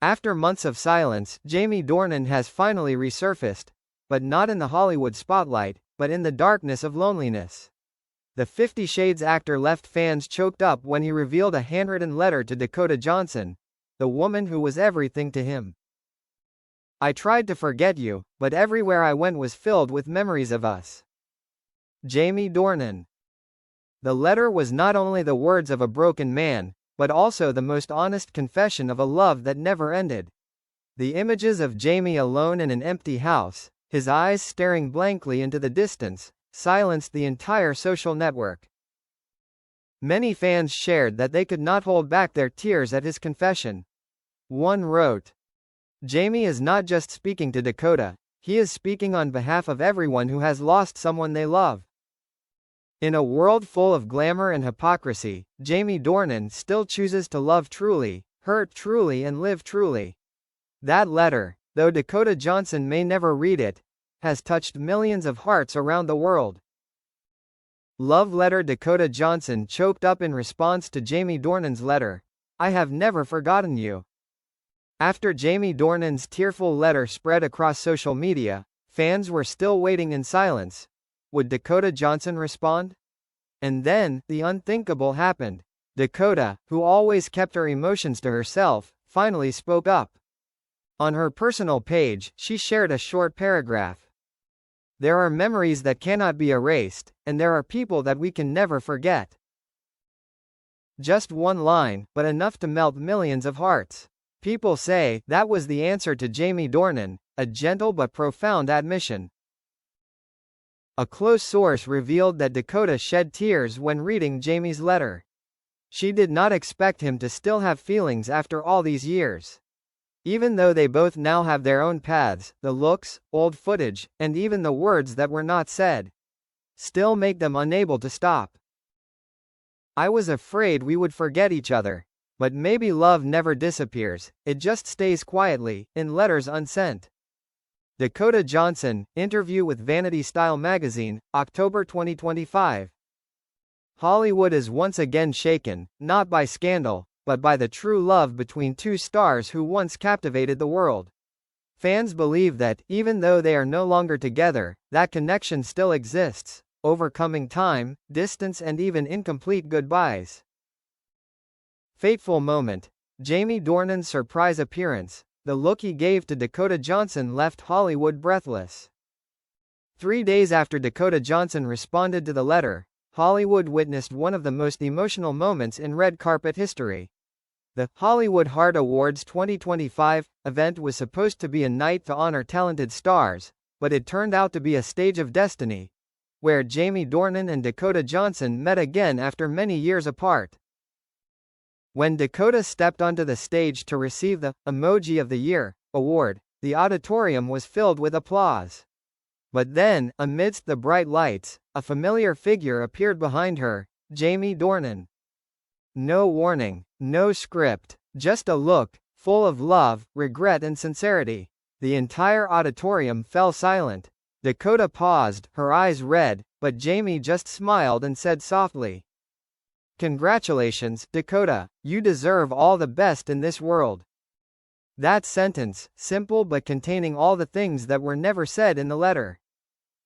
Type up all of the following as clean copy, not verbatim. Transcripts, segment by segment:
After months of silence, Jamie Dornan has finally resurfaced, but not in the Hollywood spotlight, but in the darkness of loneliness. The 50 Shades actor left fans choked up when he revealed a handwritten letter to Dakota Johnson, the woman who was everything to him. "I tried to forget you, but everywhere I went was filled with memories of us." Jamie Dornan. The letter was not only the words of a broken man, but also the most honest confession of a love that never ended. The images of Jamie alone in an empty house, his eyes staring blankly into the distance, silenced the entire social network. Many fans shared that they could not hold back their tears at his confession. One wrote, "Jamie is not just speaking to Dakota, he is speaking on behalf of everyone who has lost someone they love." In a world full of glamour and hypocrisy, Jamie Dornan still chooses to love truly, hurt truly and live truly. That letter, though Dakota Johnson may never read it, has touched millions of hearts around the world. Love letter. Dakota Johnson choked up in response to Jamie Dornan's letter. "I have never forgotten you." After Jamie Dornan's tearful letter spread across social media, fans were still waiting in silence. Would Dakota Johnson respond? And then, the unthinkable happened. Dakota, who always kept her emotions to herself, finally spoke up. On her personal page, she shared a short paragraph. "There are memories that cannot be erased, and there are people that we can never forget." Just one line, but enough to melt millions of hearts. People say that was the answer to Jamie Dornan, a gentle but profound admission. A close source revealed that Dakota shed tears when reading Jamie's letter. She did not expect him to still have feelings after all these years. Even though they both now have their own paths, the looks, old footage, and even the words that were not said still make them unable to stop. "I was afraid we would forget each other. But maybe love never disappears, it just stays quietly, in letters unsent." Dakota Johnson, interview with Vanity Style magazine, October 2025. Hollywood is once again shaken, not by scandal, but by the true love between two stars who once captivated the world. Fans believe that, even though they are no longer together, that connection still exists, overcoming time, distance and even incomplete goodbyes. Fateful moment. Jamie Dornan's surprise appearance. The look he gave to Dakota Johnson left Hollywood breathless. 3 days after Dakota Johnson responded to the letter, Hollywood witnessed one of the most emotional moments in red carpet history. The Hollywood Heart Awards 2025 event was supposed to be a night to honor talented stars, but it turned out to be a stage of destiny, where Jamie Dornan and Dakota Johnson met again after many years apart. When Dakota stepped onto the stage to receive the Emoji of the Year award, the auditorium was filled with applause. But then, amidst the bright lights, a familiar figure appeared behind her, Jamie Dornan. No warning, no script, just a look, full of love, regret and sincerity. The entire auditorium fell silent. Dakota paused, her eyes red, but Jamie just smiled and said softly, "Congratulations, Dakota, you deserve all the best in this world." That sentence, simple but containing all the things that were never said in the letter.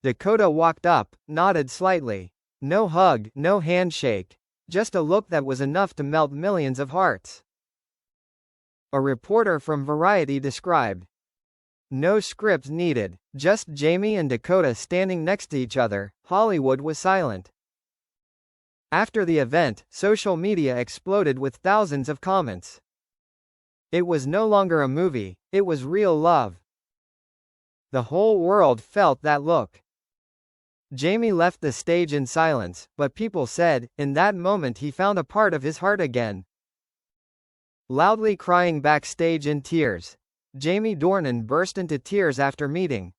Dakota walked up, nodded slightly. No hug, no handshake. Just a look that was enough to melt millions of hearts. A reporter from Variety described, "No script needed, just Jamie and Dakota standing next to each other." Hollywood was silent. After the event, social media exploded with thousands of comments. It was no longer a movie, it was real love. The whole world felt that look. Jamie left the stage in silence, but people said, in that moment he found a part of his heart again. Loudly crying backstage in tears. Jamie Dornan burst into tears after meeting.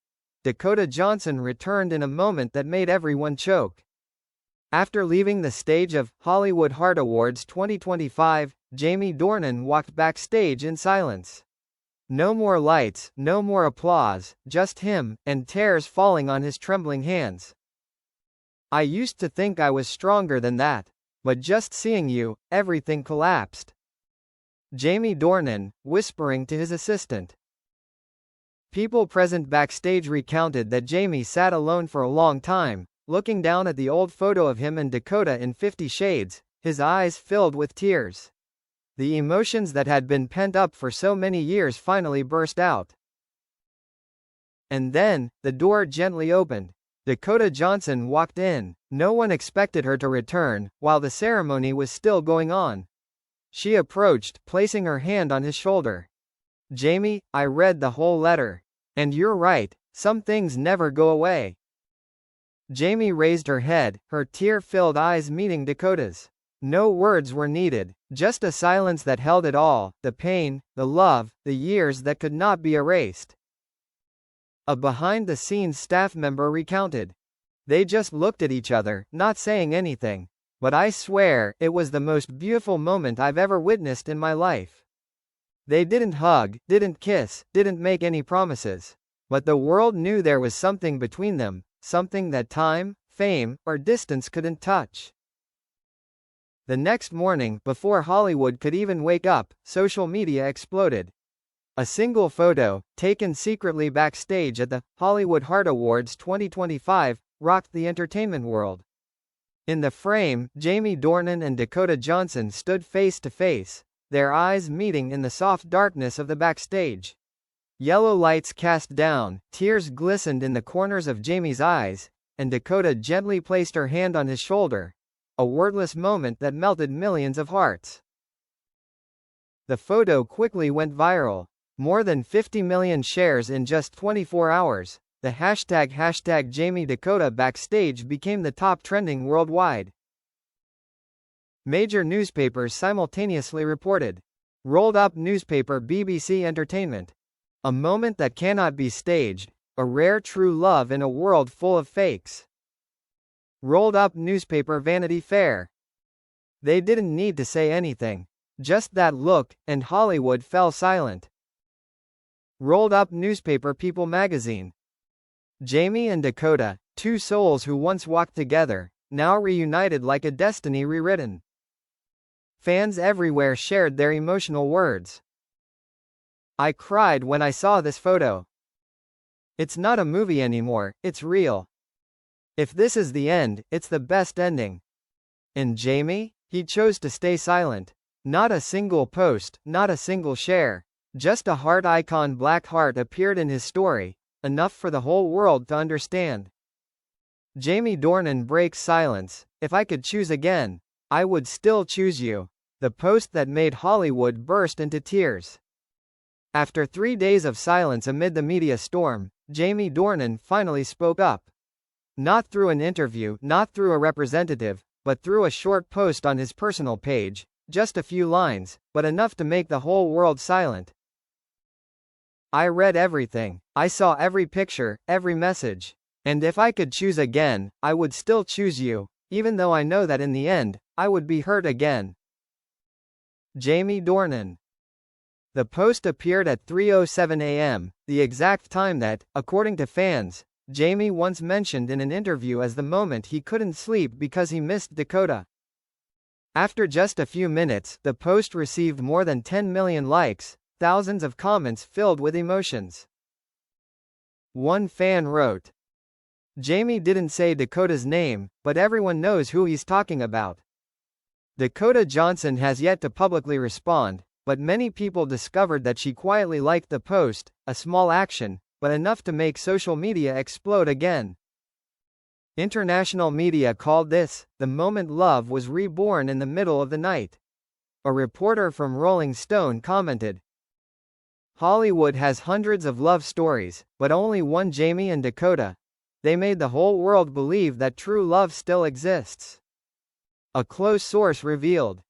Dakota Johnson returned in a moment that made everyone choke. After leaving the stage of Hollywood Heart Awards 2025, Jamie Dornan walked backstage in silence. No more lights, no more applause, just him, and tears falling on his trembling hands. "I used to think I was stronger than that. But just seeing you, everything collapsed." Jamie Dornan, whispering to his assistant. People present backstage recounted that Jamie sat alone for a long time, looking down at the old photo of him and Dakota in 50 Shades, his eyes filled with tears. The emotions that had been pent up for so many years finally burst out. And then, the door gently opened. Dakota Johnson walked in. No one expected her to return, while the ceremony was still going on. She approached, placing her hand on his shoulder. "Jamie, I read the whole letter. And you're right, some things never go away." Jamie raised her head, her tear-filled eyes meeting Dakota's. No words were needed, just a silence that held it all, the pain, the love, the years that could not be erased. A behind-the-scenes staff member recounted. "They just looked at each other, not saying anything. But I swear, it was the most beautiful moment I've ever witnessed in my life. They didn't hug, didn't kiss, didn't make any promises. But the world knew there was something between them, something that time, fame, or distance couldn't touch." The next morning, before Hollywood could even wake up, social media exploded. A single photo, taken secretly backstage at the Hollywood Heart Awards 2025, rocked the entertainment world. In the frame, Jamie Dornan and Dakota Johnson stood face to face, their eyes meeting in the soft darkness of the backstage. Yellow lights cast down, tears glistened in the corners of Jamie's eyes, and Dakota gently placed her hand on his shoulder. A wordless moment that melted millions of hearts. The photo quickly went viral. More than 50 million shares in just 24 hours. The hashtag Jamie Dakota backstage became the top trending worldwide. Major newspapers simultaneously reported. Rolled up newspaper BBC Entertainment. A moment that cannot be staged, a rare true love in a world full of fakes. Rolled up newspaper Vanity Fair. They didn't need to say anything. Just that look, and Hollywood fell silent. Rolled up newspaper People magazine. Jamie and Dakota, two souls who once walked together, now reunited like a destiny rewritten. Fans everywhere shared their emotional words. "I cried when I saw this photo. It's not a movie anymore, it's real. If this is the end, it's the best ending." And Jamie? He chose to stay silent. Not a single post, not a single share. Just a heart icon. Black heart appeared in his story, enough for the whole world to understand. Jamie Dornan breaks silence. "If I could choose again, I would still choose you." The post that made Hollywood burst into tears. After 3 days of silence amid the media storm, Jamie Dornan finally spoke up. Not through an interview, not through a representative, but through a short post on his personal page. Just a few lines, but enough to make the whole world silent. "I read everything. I saw every picture, every message. And if I could choose again, I would still choose you, even though I know that in the end, I would be hurt again." Jamie Dornan. The post appeared at 3:07 a.m., the exact time that, according to fans, Jamie once mentioned in an interview as the moment he couldn't sleep because he missed Dakota. After just a few minutes, the post received more than 10 million likes, thousands of comments filled with emotions. One fan wrote, "Jamie didn't say Dakota's name, but everyone knows who he's talking about." Dakota Johnson has yet to publicly respond, but many people discovered that she quietly liked the post, a small action, but enough to make social media explode again. International media called this the moment love was reborn in the middle of the night. A reporter from Rolling Stone commented, "Hollywood has hundreds of love stories, but only one Jamie and Dakota. They made the whole world believe that true love still exists." A close source revealed,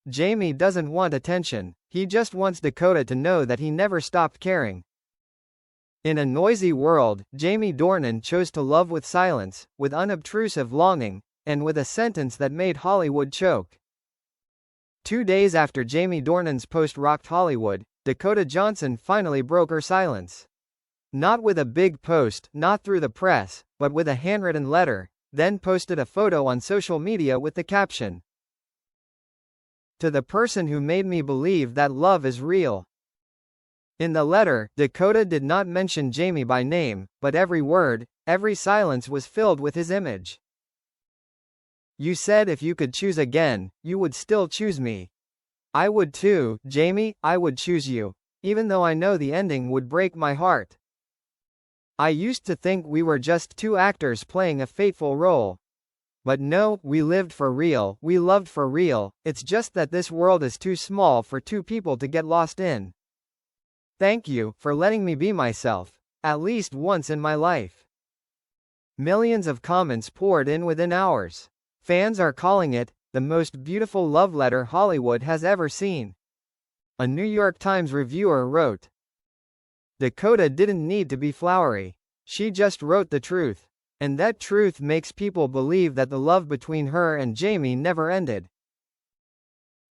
"Jamie doesn't want attention, he just wants Dakota to know that he never stopped caring." In a noisy world, Jamie Dornan chose to love with silence, with unobtrusive longing, and with a sentence that made Hollywood choke. 2 days after Jamie Dornan's post rocked Hollywood, Dakota Johnson finally broke her silence. Not with a big post, not through the press, but with a handwritten letter, then posted a photo on social media with the caption, To the person who made me believe that love is real. In the letter, Dakota did not mention Jamie by name, but every word, every silence was filled with his image. You said if you could choose again, you would still choose me. I would too, Jamie, I would choose you, even though I know the ending would break my heart. I used to think we were just two actors playing a fateful role. But no, we lived for real, we loved for real, it's just that this world is too small for two people to get lost in. Thank you for letting me be myself, at least once in my life. Millions of comments poured in within hours. Fans are calling it the most beautiful love letter Hollywood has ever seen. A New York Times reviewer wrote, Dakota didn't need to be flowery. She just wrote the truth. And that truth makes people believe that the love between her and Jamie never ended.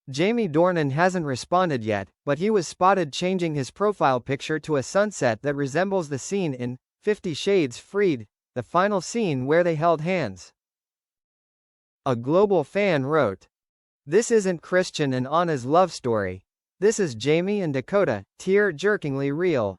Jamie Dornan hasn't responded yet, but he was spotted changing his profile picture to a sunset that resembles the scene in 50 Shades Freed, the final scene where they held hands. A global fan wrote, This isn't Christian and Anna's love story. This is Jamie and Dakota, tear-jerkingly real.